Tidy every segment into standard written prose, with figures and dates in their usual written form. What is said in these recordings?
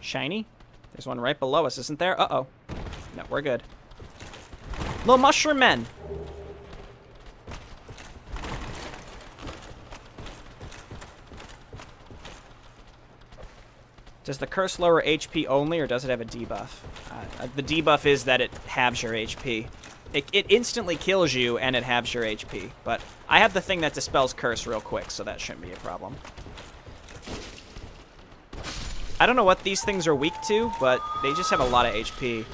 Shiny? There's one right below us, isn't there? Uh-oh. No, we're good. Little mushroom men. Does the curse lower HP only, or does it have a debuff? The debuff is that it halves your HP. It instantly kills you, and it halves your HP. But I have the thing that dispels curse real quick, so that shouldn't be a problem. I don't know what these things are weak to, but they just have a lot of HP.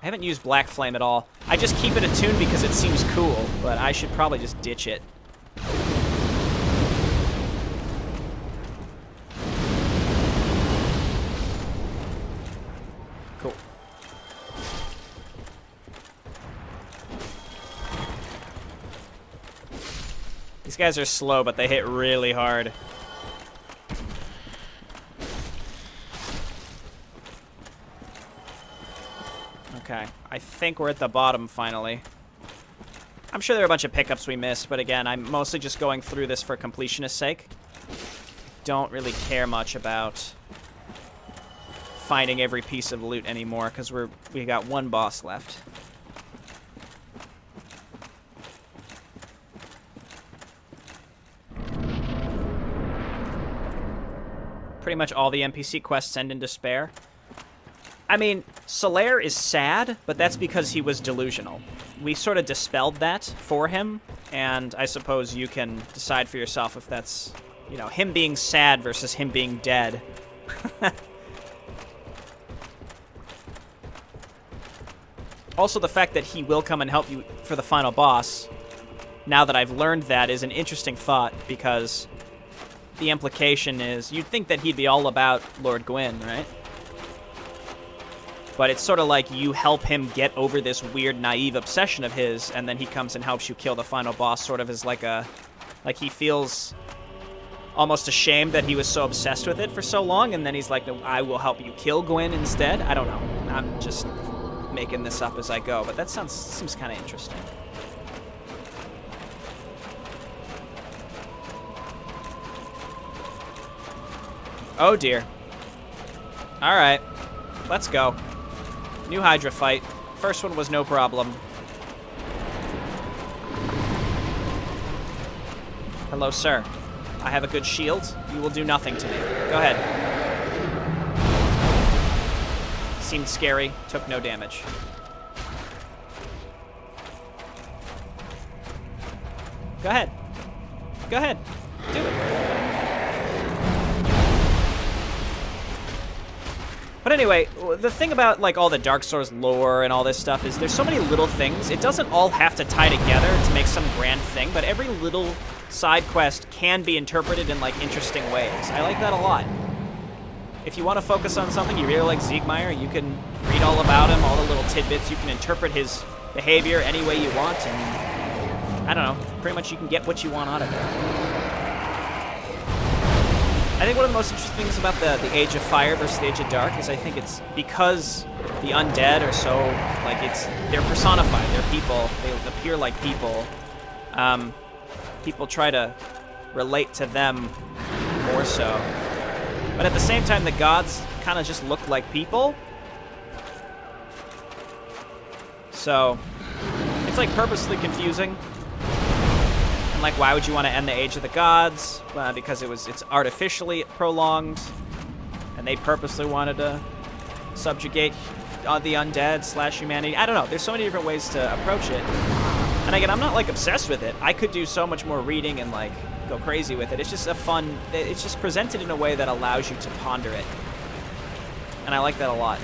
I haven't used Black Flame at all. I just keep it attuned because it seems cool, but I should probably just ditch it. Cool. These guys are slow, but they hit really hard. Okay, I think we're at the bottom finally. I'm sure there are a bunch of pickups we missed, but again, I'm mostly just going through this for completionist's sake. Don't really care much about finding every piece of loot anymore, because we got one boss left. Pretty much all the NPC quests end in despair. I mean, Solaire is sad, but that's because he was delusional. We sort of dispelled that for him, and I suppose you can decide for yourself if that's, you know, him being sad versus him being dead. Also, the fact that he will come and help you for the final boss, now that I've learned that, is an interesting thought, because the implication is you'd think that he'd be all about Lord Gwyn, right? But it's sort of like you help him get over this weird, naive obsession of his, and then he comes and helps you kill the final boss, sort of as like a... Like, he feels almost ashamed that he was so obsessed with it for so long, and then he's like, I will help you kill Gwyn instead? I don't know. I'm just making this up as I go, but that seems kind of interesting. Oh, dear. Alright. Let's go. New Hydra fight. First one was no problem. Hello, sir. I have a good shield. You will do nothing to me. Go ahead. Seemed scary. Took no damage. Go ahead. Go ahead. Do it. But anyway, the thing about, like, all the Dark Souls lore and all this stuff is there's so many little things. It doesn't all have to tie together to make some grand thing, but every little side quest can be interpreted in, like, interesting ways. I like that a lot. If you want to focus on something, you really like Siegmeyer, you can read all about him, all the little tidbits. You can interpret his behavior any way you want, and, I don't know, pretty much you can get what you want out of it. I think one of the most interesting things about the Age of Fire versus the Age of Dark is I think it's because the undead are so, like, they're personified, they're people, they appear like people. People try to relate to them more so. But at the same time, the gods kind of just look like people. So, it's like purposely confusing. And like, why would you want to end the Age of the Gods? Because it's artificially prolonged, and they purposely wanted to subjugate the undead / humanity. I don't know. There's so many different ways to approach it. And again, I'm not like obsessed with it. I could do so much more reading and like go crazy with it. It's just a fun. It's just presented in a way that allows you to ponder it, and I like that a lot.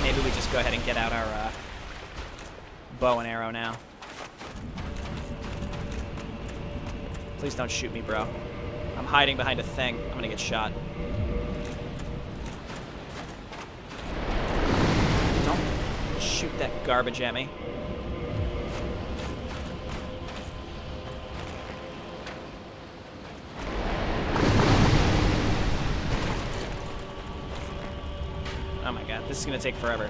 Maybe we just go ahead and get out our bow and arrow now. Please don't shoot me, bro. I'm hiding behind a thing. I'm gonna get shot. Don't shoot that garbage at me. Oh my god, this is gonna take forever.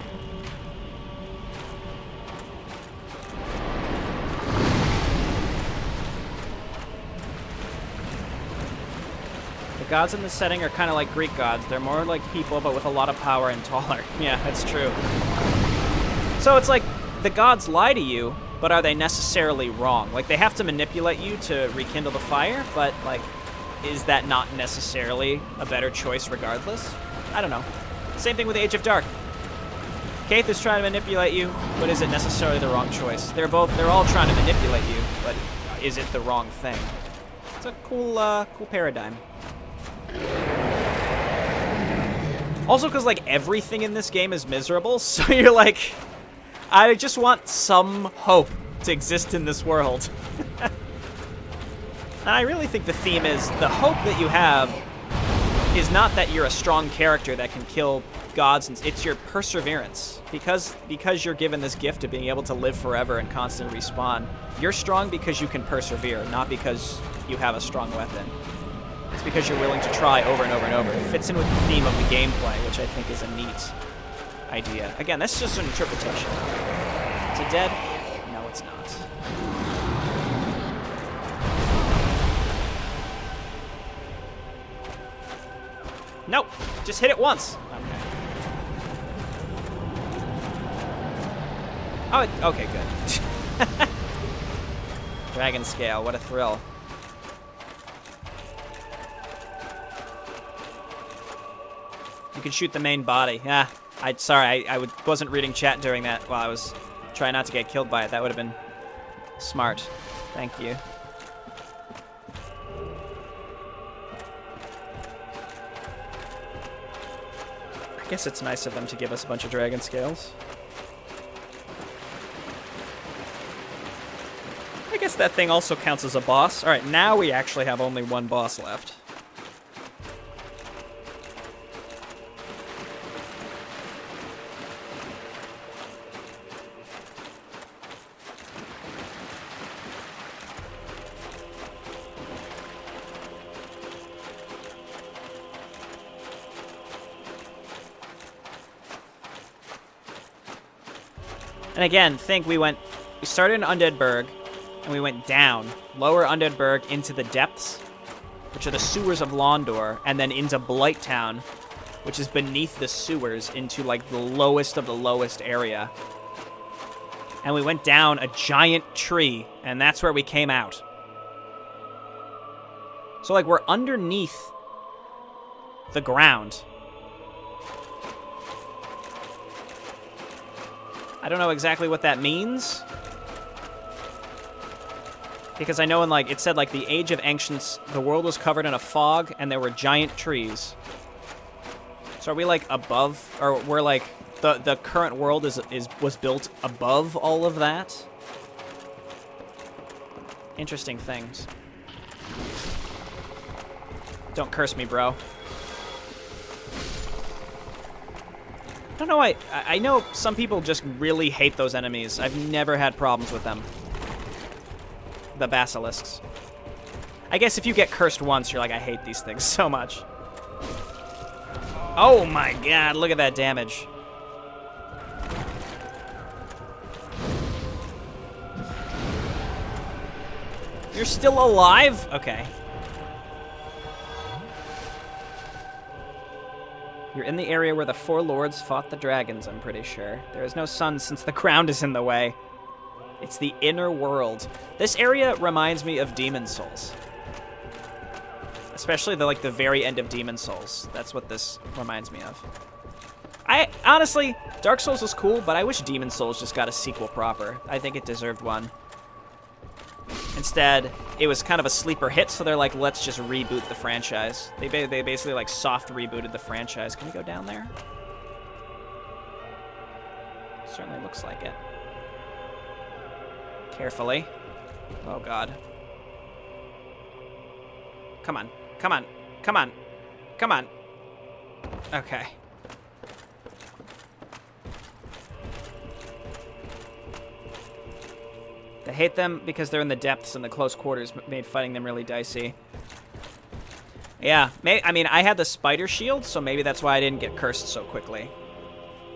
gods in this setting are kind of like Greek gods. They're more like people, but with a lot of power and taller. Yeah, that's true. So it's like the gods lie to you, but are they necessarily wrong? Like, they have to manipulate you to rekindle the fire, but, like, is that not necessarily a better choice regardless? I don't know. Same thing with Age of Dark. Kaith is trying to manipulate you, but is it necessarily the wrong choice? They're all trying to manipulate you, but is it the wrong thing? It's a cool paradigm. Also, because, like, everything in this game is miserable, so you're like, I just want some hope to exist in this world. And I really think the theme is the hope that you have is not that you're a strong character that can kill gods, and it's your perseverance. Because you're given this gift of being able to live forever and constantly respawn, you're strong because you can persevere, not because you have a strong weapon. It's because you're willing to try over and over and over. It fits in with the theme of the gameplay, which I think is a neat idea. Again, that's just an interpretation. Is it dead? No, it's not. Nope, just hit it once. Okay. Oh, okay, good. Dragon scale, what a thrill. You can shoot the main body. Yeah, sorry, I wasn't reading chat during that while I was trying not to get killed by it. That would have been smart. Thank you. I guess it's nice of them to give us a bunch of dragon scales. I guess that thing also counts as a boss. All right, now we actually have only one boss left. And again, we started in Undeadburg, and we went down, lower Undeadburg into the depths, which are the sewers of Londor, and then into Blighttown, which is beneath the sewers into, like, the lowest of the lowest area. And we went down a giant tree, and that's where we came out. So, like, we're underneath the ground. I don't know exactly what that means. Because I know in, like, it said, like, the Age of Ancients, the world was covered in a fog, and there were giant trees. So are we, like, above, or we're, like, the current world was built above all of that? Interesting things. Don't curse me, bro. I don't know, I know some people just really hate those enemies. I've never had problems with them. The basilisks. I guess if you get cursed once, you're like, I hate these things so much. Oh my god, look at that damage. You're still alive? Okay. You're in the area where the four lords fought the dragons, I'm pretty sure. There is no sun since the ground is in the way. It's the inner world. This area reminds me of Demon Souls. Especially the very end of Demon Souls. That's what this reminds me of. Honestly, Dark Souls was cool, but I wish Demon Souls just got a sequel proper. I think it deserved one. Instead, it was kind of a sleeper hit, so they're like, let's just reboot the franchise. They basically, like, soft rebooted the franchise. Can we go down there? Certainly looks like it. Carefully. Oh, God. Come on. Come on. Come on. Come on. Okay. I hate them because they're in the depths and the close quarters made fighting them really dicey. Yeah, I mean, I had the spider shield, so maybe that's why I didn't get cursed so quickly.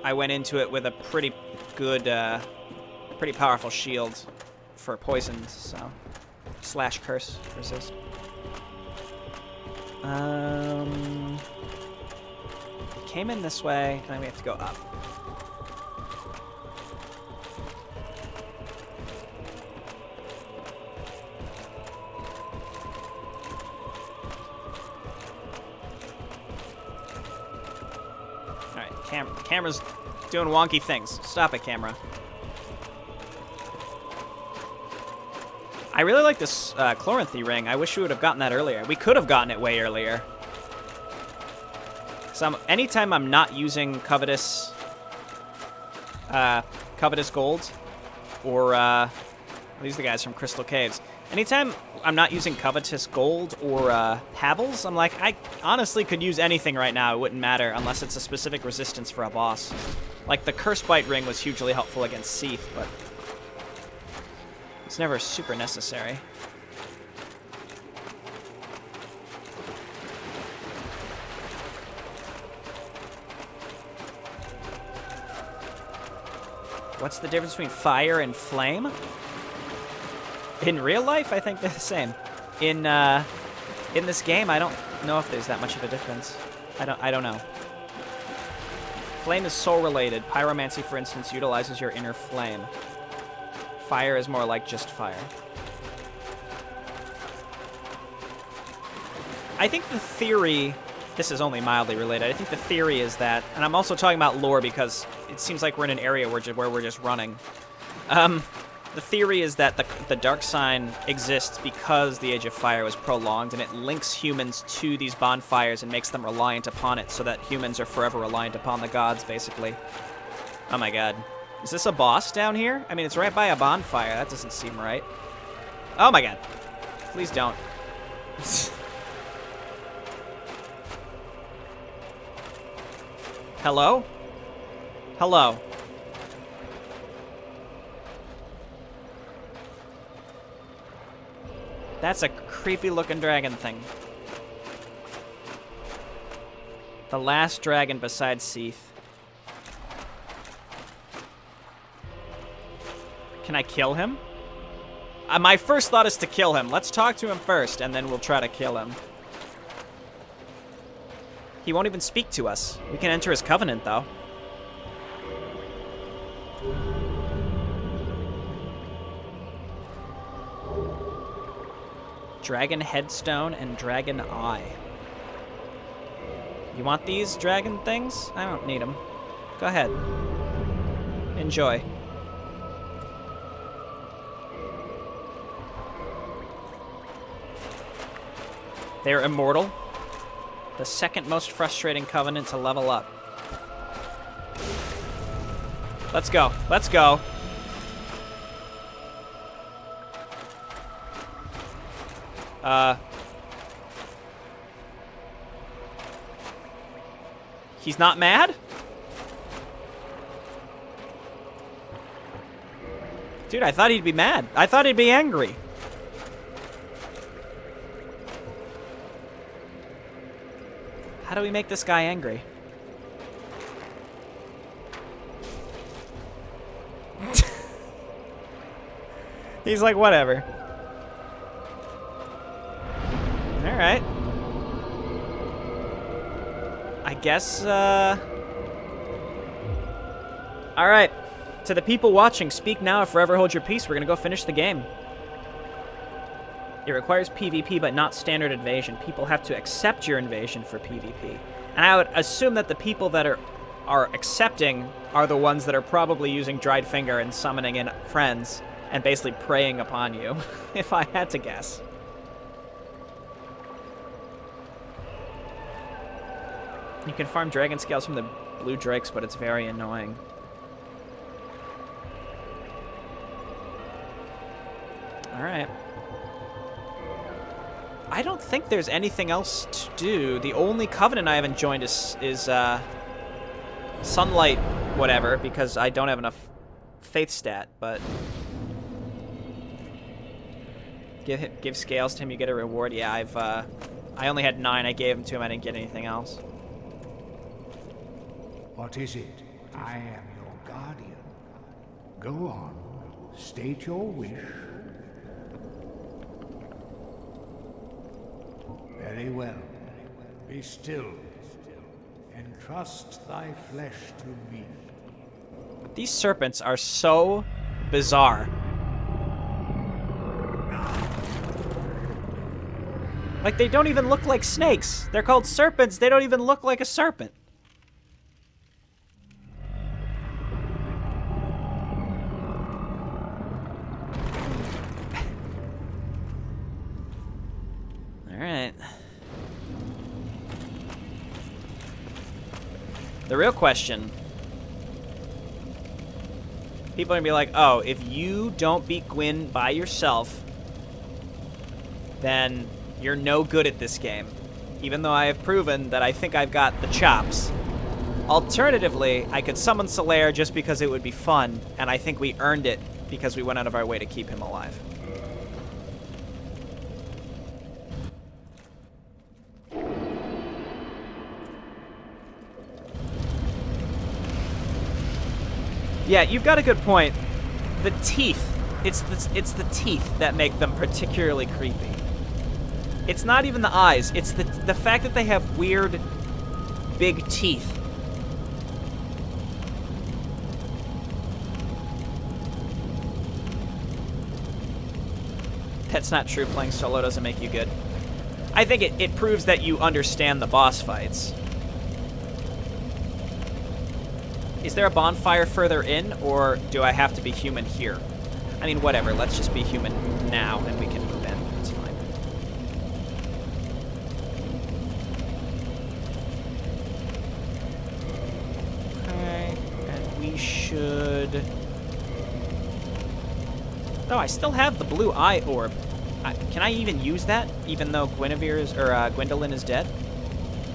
I went into it with a pretty good, pretty powerful shield for poisons, so. /curse resist. Came in this way, and then we have to go up. Alright, camera's doing wonky things. Stop it, camera. I really like this Chloranthy ring. I wish we would have gotten that earlier. We could have gotten it way earlier. So anytime I'm not using Covetous Gold, or these are the guys from Crystal Caves. Anytime I'm not using Covetous Gold or Havels, I'm like, I honestly could use anything right now. It wouldn't matter unless it's a specific resistance for a boss. Like the Curse Bite ring was hugely helpful against Seath, but it's never super necessary. What's the difference between fire and flame? In real life, I think they're the same. In this game, I don't know if there's that much of a difference. I don't know. Flame is soul related. Pyromancy, for instance, utilizes your inner flame. Fire is more like just fire. I think the theory, this is only mildly related, I think the theory is that, and I'm also talking about lore because it seems like we're in an area where we're just running. The theory is that the Dark Sign exists because the Age of Fire was prolonged, and it links humans to these bonfires and makes them reliant upon it so that humans are forever reliant upon the gods, basically. Oh my god. Is this a boss down here? I mean, it's right by a bonfire. That doesn't seem right. Oh my god. Please don't. Hello? Hello. That's a creepy looking dragon thing. The last dragon besides Seath. Can I kill him? My first thought is to kill him. Let's talk to him first, and then we'll try to kill him. He won't even speak to us. We can enter his covenant, though. Dragon Headstone and Dragon Eye. You want these dragon things? I don't need them. Go ahead. Enjoy. They're immortal. The second most frustrating covenant to level up. Let's go. Let's go. He's not mad? Dude, I thought he'd be mad. I thought he'd be angry. How do we make this guy angry? He's like, whatever. Alright. I guess, Alright. To the people watching, speak now or forever hold your peace. We're gonna go finish the game. It requires PvP, but not standard invasion. People have to accept your invasion for PvP. And I would assume that the people that are accepting are the ones that are probably using Dried Finger and summoning in friends and basically preying upon you, if I had to guess. You can farm dragon scales from the blue drakes, but it's very annoying. Alright. I don't think there's anything else to do. The only covenant I haven't joined is Sunlight whatever, because I don't have enough faith stat, but give scales to him, you get a reward. Yeah, I only had 9. I gave them to him. I didn't get anything else. What is it? I am your guardian. Go on, state your wish. Very well. Be still, and trust thy flesh to me. These serpents are so bizarre. Like, they don't even look like snakes. They're called serpents. They don't even look like a serpent. All right. The real question. People are gonna be like, oh, if you don't beat Gwyn by yourself, then you're no good at this game. Even though I have proven that I think I've got the chops. Alternatively, I could summon Solaire just because it would be fun, and I think we earned it because we went out of our way to keep him alive. Yeah, you've got a good point. The teeth. It's the teeth that make them particularly creepy. It's not even the eyes. It's the fact that they have weird, big teeth. That's not true. Playing solo doesn't make you good. I think it proves that you understand the boss fights. Is there a bonfire further in, or do I have to be human here? I mean, whatever. Let's just be human now, and we can move in. It's fine. Okay, and we should... Oh, I still have the blue eye orb. Can I even use that, even though Gwendolyn is dead?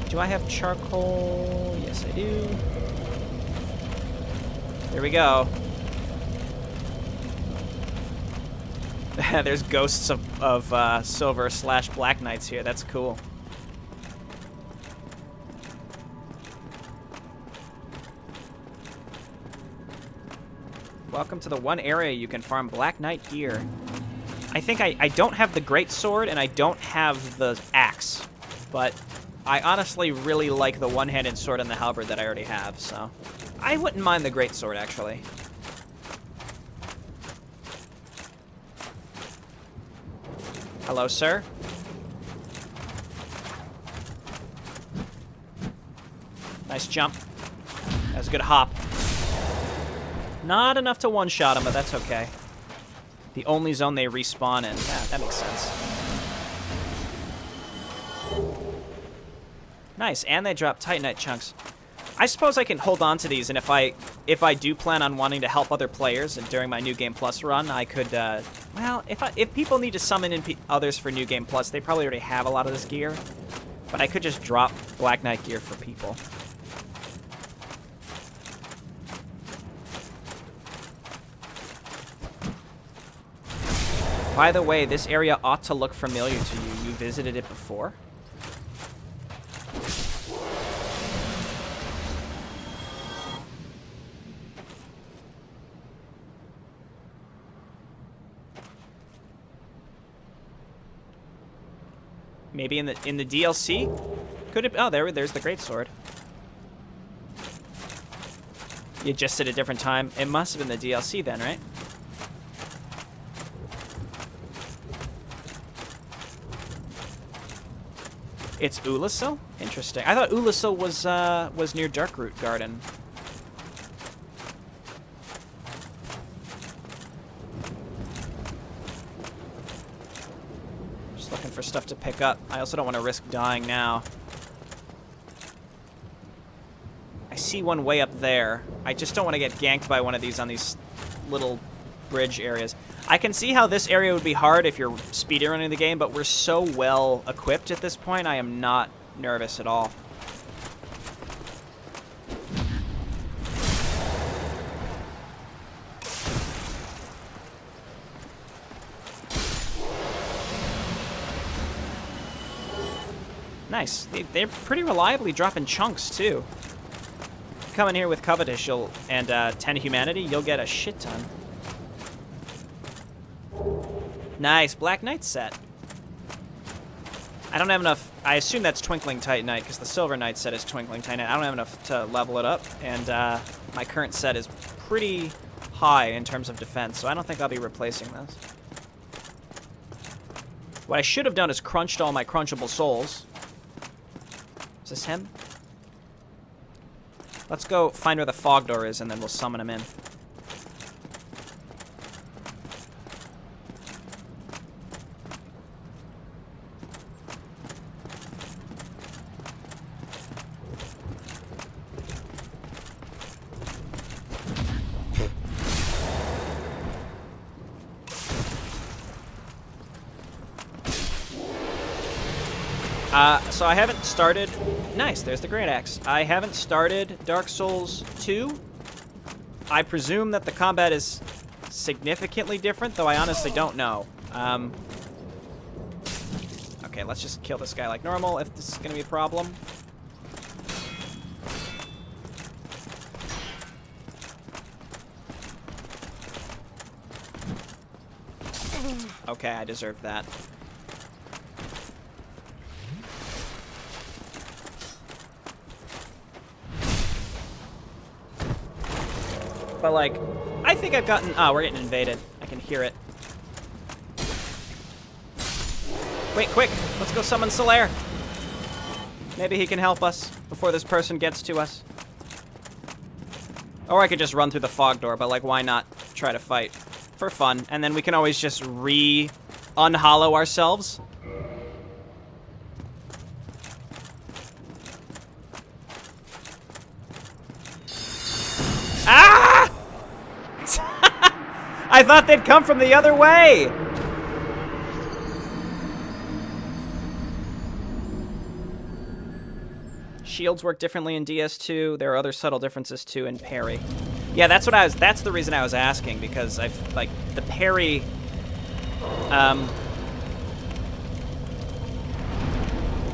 Do I have charcoal? Yes, I do. There we go. There's ghosts of Silver/Black Knights here. That's cool. Welcome to the one area you can farm Black Knight gear. I think I don't have the great sword and I don't have the axe, but I honestly really like the one-handed sword and the halberd that I already have, so I wouldn't mind the great sword actually. Hello, sir. Nice jump. That was a good hop. Not enough to one-shot him, but that's okay. The only zone they respawn in. Yeah, that makes sense. Nice, and they drop Titanite chunks. I suppose I can hold on to these, and if I do plan on wanting to help other players and during my New Game Plus run, I could, well, if people need to summon in others for New Game Plus, they probably already have a lot of this gear. But I could just drop Black Knight gear for people. By the way, this area ought to look familiar to you. You visited it before? Maybe in the DLC? Could it? Oh, there's the greatsword. You just at a different time. It must have been the DLC then, right? It's Ulasil? Interesting. I thought Ulasil was near Darkroot Garden. Just looking for stuff to pick up. I also don't want to risk dying now. I see one way up there. I just don't want to get ganked by one of these on these little bridge areas. I can see how this area would be hard if you're speedrunning the game, but we're so well equipped at this point, I am not nervous at all. Nice. They're pretty reliably dropping chunks, too. Come in here with Covetous and 10 Humanity, you'll get a shit ton. Nice, Black Knight set. I don't have enough. I assume that's Twinkling Titanite because the Silver Knight set is Twinkling Titanite. I don't have enough to level it up, and my current set is pretty high in terms of defense, so I don't think I'll be replacing this. What I should have done is crunched all my crunchable souls. Is this him? Let's go find where the fog door is, and then we'll summon him in. So I haven't started... Nice, there's the Great Axe. I haven't started Dark Souls 2. I presume that the combat is significantly different, though I honestly don't know. Okay, let's just kill this guy like normal if this is going to be a problem. Okay, I deserve that. But, like, I think I've gotten... Oh, we're getting invaded. I can hear it. Wait, quick! Let's go summon Solaire. Maybe he can help us before this person gets to us. Or I could just run through the fog door, but, like, why not try to fight? For fun. And then we can always just unhollow ourselves. Ah! I thought they'd come from the other way! Shields work differently in DS2. There are other subtle differences too in parry. Yeah, that's the reason I was asking, because I've, like, the parry,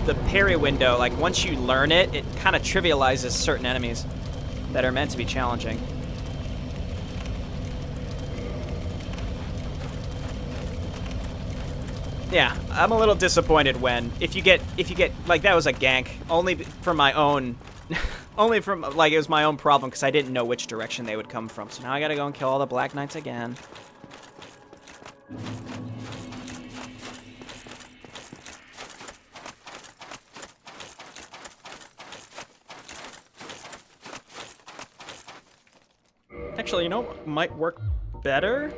the parry window, like, once you learn it, it kind of trivializes certain enemies that are meant to be challenging. Yeah, I'm a little disappointed when if you get like, that was a gank only from my own only from, like, it was my own problem because I didn't know which direction they would come from. So now I got to go and kill all the Black Knights again. Actually, you know what might work better?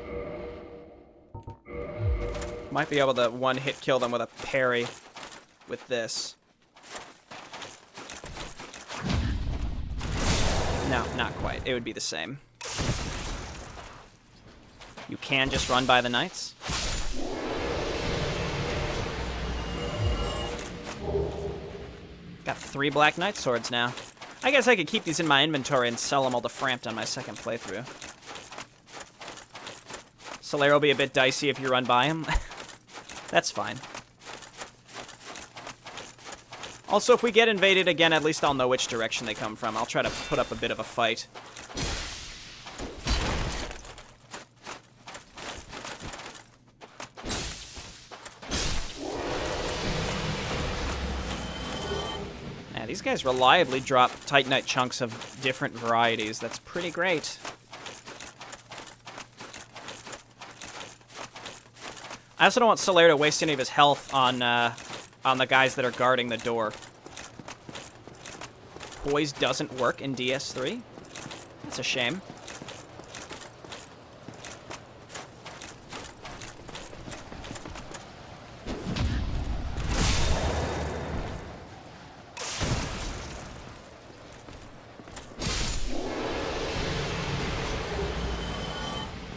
Might be able to one-hit kill them with a parry with this. No, not quite. It would be the same. You can just run by the knights. Got 3 Black Knight swords now. I guess I could keep these in my inventory and sell them all to Framped on my second playthrough. Solaire will be a bit dicey if you run by him. That's fine. Also, if we get invaded again, at least I'll know which direction they come from. I'll try to put up a bit of a fight. Yeah, these guys reliably drop Titanite chunks of different varieties. That's pretty great. I also don't want Solaire to waste any of his health on the guys that are guarding the door. Poise doesn't work in DS3. That's a shame.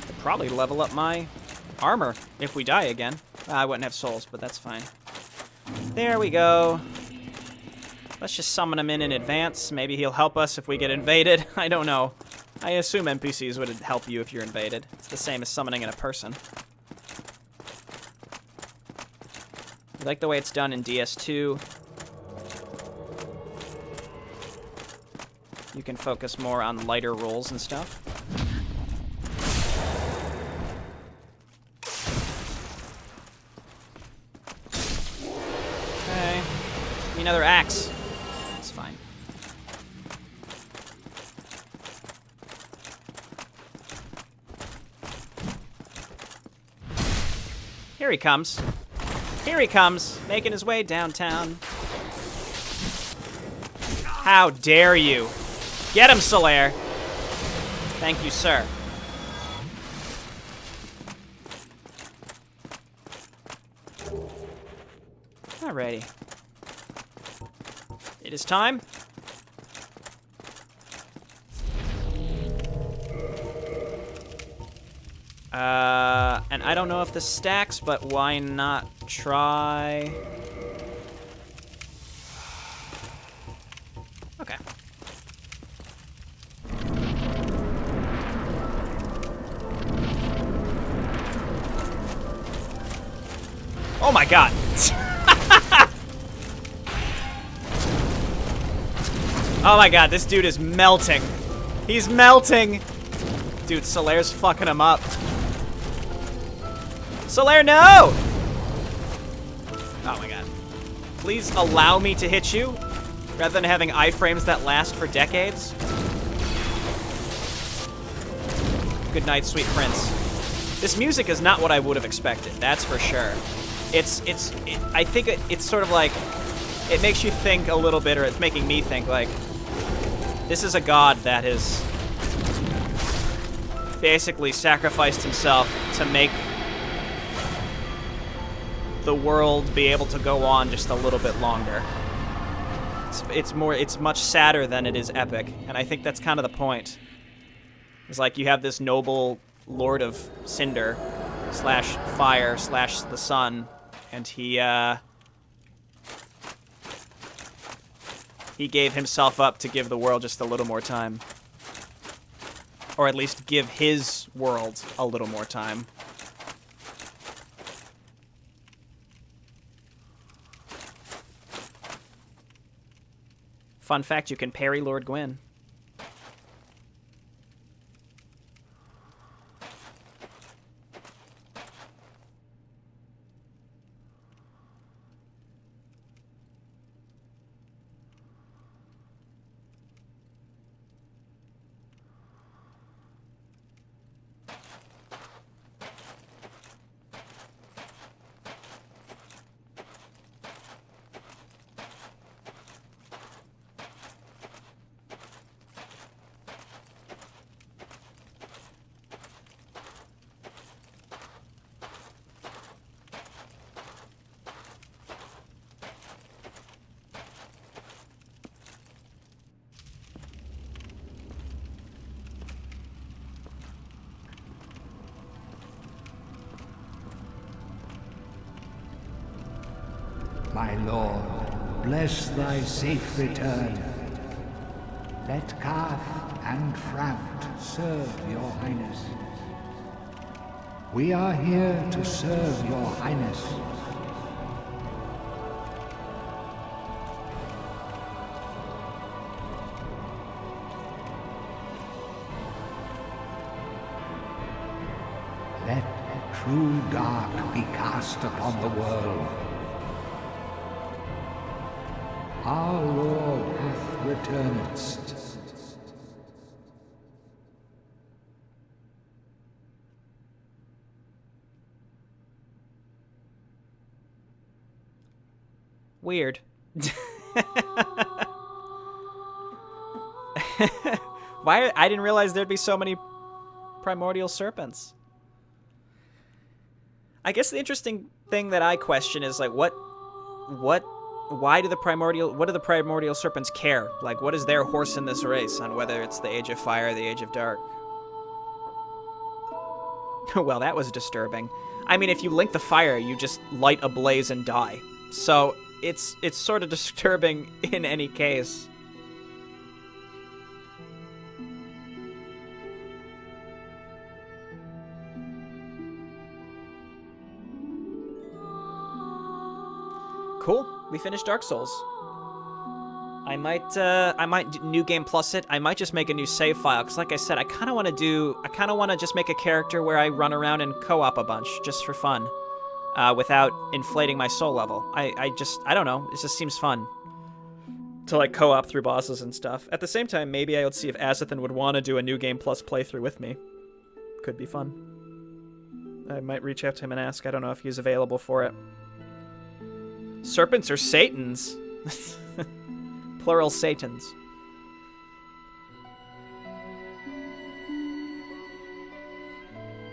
Could probably level up my armor if we die again. I wouldn't have souls, but that's fine. There we go. Let's just summon him in advance. Maybe he'll help us if we get invaded. I don't know. I assume NPCs would help you if you're invaded. It's the same as summoning in a person. I like the way it's done in DS2. You can focus more on lighter rolls and stuff. me another axe. It's fine. Here he comes. Here he comes, making his way downtown. How dare you? Get him, Solaire. Thank you, sir. Alrighty. It is time. And I don't know if this stacks, but why not try? Okay. Oh my god. Oh my god, this dude is melting. He's melting. Dude, Solaire's fucking him up. Solaire, no! Oh my god. Please allow me to hit you, rather than having iframes that last for decades. Good night, sweet prince. This music is not what I would have expected, that's for sure. I think it's sort of like, it makes you think a little bit, or it's making me think, like, this is a god that has basically sacrificed himself to make the world be able to go on just a little bit longer. It's much sadder than it is epic, and I think that's kind of the point. It's like you have this noble lord of Cinder slash fire slash the sun, and he gave himself up to give the world just a little more time. Or at least give his world a little more time. Fun fact, you can parry Lord Gwyn. My lord, bless thy safe return. Let Calf and Fraft serve your highness. We are here to serve your highness. Let true dark be cast upon the world. Our Lord hath returned. Weird. Why? I didn't realize there'd be so many primordial serpents. I guess the interesting thing that I question is, like, why do the primordial serpents care? Like, what is their horse in this race on whether it's the Age of Fire or the Age of Dark? Well, that was disturbing. I mean, if you link the fire, you just light a blaze and die. So it's sort of disturbing in any case. Cool. We finished Dark Souls. I might New Game Plus it. I might just make a new save file, because like I said, I kind of want to just make a character where I run around and co-op a bunch, just for fun, without inflating my soul level. I don't know, it just seems fun. to like co-op through bosses and stuff. At the same time, maybe I would see if Azathan would want to do a New Game Plus playthrough with me. Could be fun. I might reach out to him and ask. I don't know if he's available for it. Serpents or Satans? Plural Satans.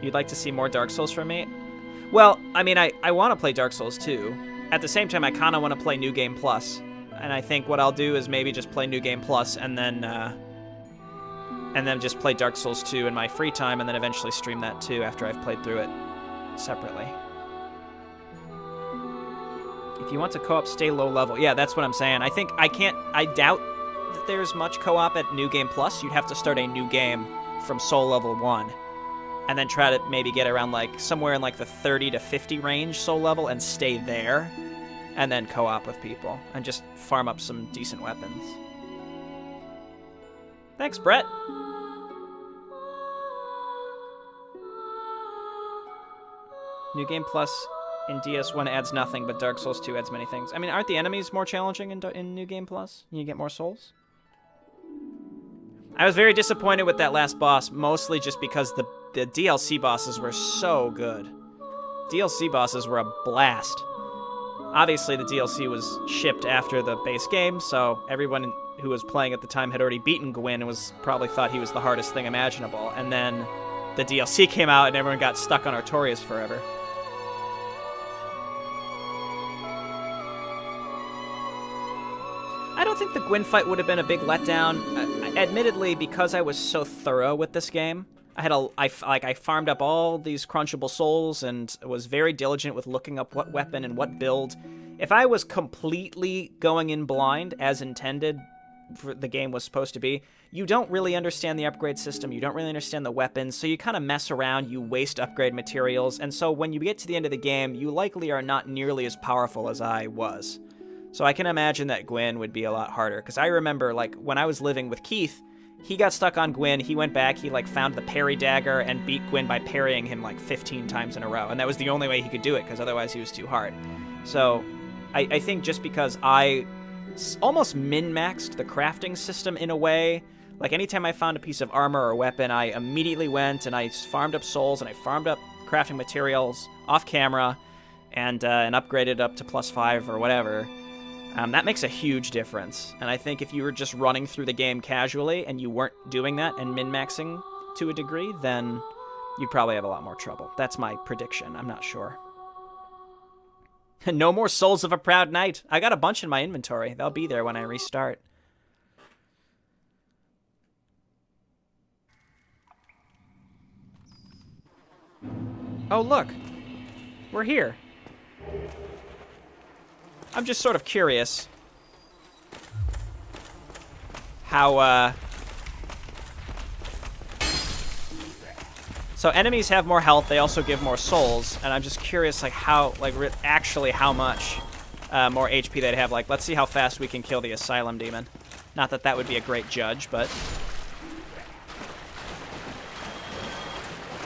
You'd like to see more Dark Souls from me? Well, I mean, I want to play Dark Souls 2. At the same time, I kind of want to play New Game Plus. And I think what I'll do is maybe just play New Game Plus and then just play Dark Souls 2 in my free time and then eventually stream that too after I've played through it separately. If you want to co-op, stay low level. Yeah, that's what I'm saying. I doubt that there's much co-op at New Game Plus. You'd have to start a new game from soul level 1. And then try to maybe get around like somewhere in like the 30 to 50 range soul level and stay there. And then co-op with people and just farm up some decent weapons. Thanks, Brett. New Game Plus in DS1 adds nothing, but Dark Souls 2 adds many things. I mean, aren't the enemies more challenging in New Game Plus? You get more souls? I was very disappointed with that last boss, mostly just because the DLC bosses were so good. DLC bosses were a blast. Obviously, the DLC was shipped after the base game, so everyone who was playing at the time had already beaten Gwyn and probably thought he was the hardest thing imaginable. And then the DLC came out and everyone got stuck on Artorias forever. I don't think the Gwyn fight would have been a big letdown. Admittedly, because I was so thorough with this game, I farmed up all these crunchable souls and was very diligent with looking up what weapon and what build. If I was completely going in blind, as intended for the game was supposed to be, you don't really understand the upgrade system, you don't really understand the weapons, so you kind of mess around, you waste upgrade materials, and so when you get to the end of the game, you likely are not nearly as powerful as I was. So I can imagine that Gwyn would be a lot harder, because I remember, like, when I was living with Keith, he got stuck on Gwyn, he went back, he, like, found the parry dagger and beat Gwyn by parrying him, like, 15 times in a row, and that was the only way he could do it, because otherwise he was too hard. So I think just because I almost min-maxed the crafting system in a way, like, anytime I found a piece of armor or weapon, I immediately went and I farmed up souls and I farmed up crafting materials off camera and upgraded up to +5 or whatever. That makes a huge difference, and I think if you were just running through the game casually and you weren't doing that and min-maxing to a degree, then you'd probably have a lot more trouble. That's my prediction. I'm not sure. No more Souls of a Proud Knight. I got a bunch in my inventory. They'll be there when I restart. Oh, look. We're here. I'm just sort of curious how, So enemies have more health, they also give more souls, and I'm just curious, like, how, like, actually how much more HP they'd have. Like, let's see how fast we can kill the Asylum Demon. Not that that would be a great judge, but...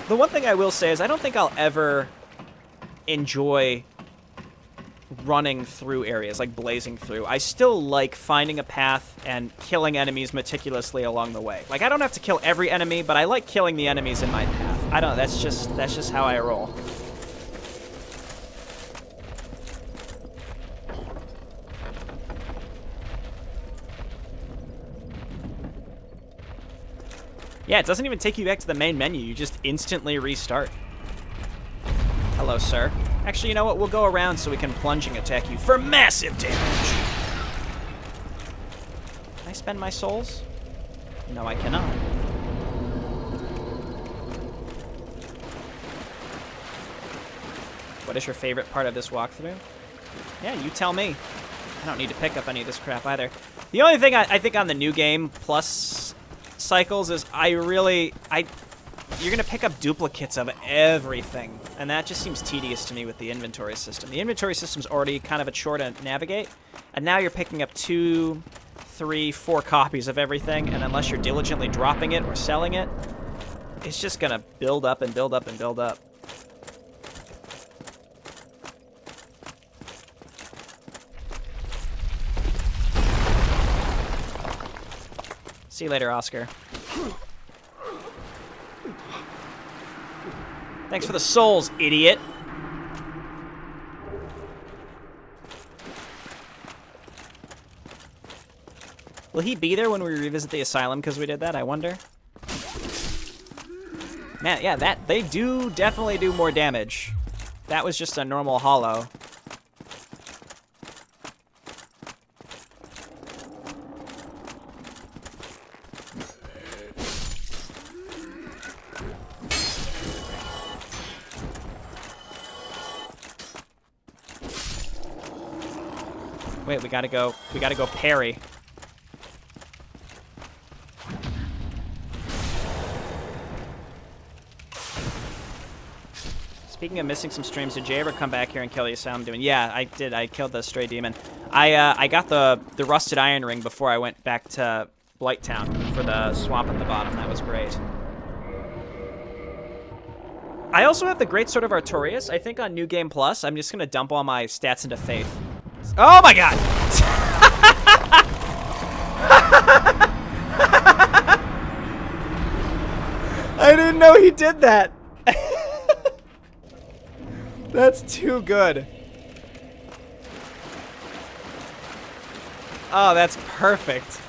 The one thing I will say is I don't think I'll ever enjoy running through areas, like blazing through. I still like finding a path and killing enemies meticulously along the way. Like, I don't have to kill every enemy, but I like killing the enemies in my path. I don't know, that's just how I roll. Yeah, it doesn't even take you back to the main menu. You just instantly restart. Hello, sir. Actually, you know what? We'll go around so we can plunging attack you for massive damage. Can I spend my souls? No, I cannot. What is your favorite part of this walkthrough? Yeah, you tell me. I don't need to pick up any of this crap either. The only thing I think on the New Game Plus cycles is you're gonna pick up duplicates of everything, and that just seems tedious to me with the inventory system. The inventory system's already kind of a chore to navigate, and now you're picking up 2, 3, 4 copies of everything, and unless you're diligently dropping it or selling it, it's just gonna build up and build up and build up. See you later, Oscar. Thanks for the souls, idiot. Will he be there when we revisit the asylum because we did that, I wonder? Man, yeah, they do definitely do more damage. That was just a normal hollow. Wait, we gotta go parry. Speaking of missing some streams, did Jay ever come back here and kill the asylum demon? Yeah, I did. I killed the stray demon. I got the rusted iron ring before I went back to Blighttown for the swamp at the bottom. That was great. I also have the Great Sword of Artorias. I think on New Game Plus, I'm just gonna dump all my stats into Faith. Oh my god! I didn't know he did that. That's too good. Oh, that's perfect.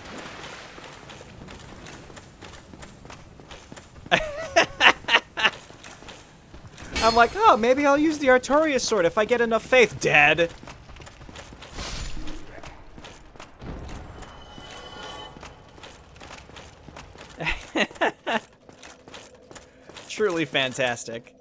I'm like, oh, maybe I'll use the Artorias sword if I get enough faith. Dead. Truly fantastic.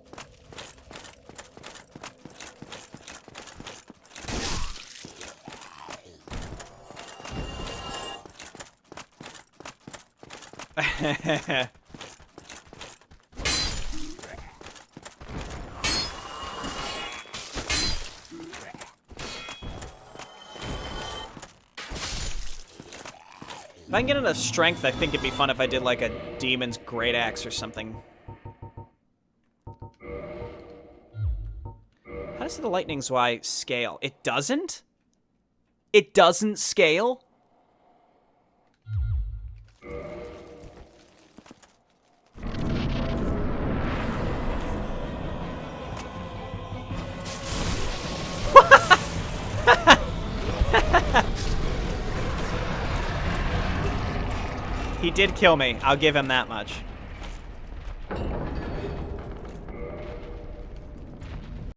If I can get enough strength, I think it'd be fun if I did like a demon's great axe or something. How does the lightning Zwei scale? It doesn't? It doesn't scale? He did kill me. I'll give him that much.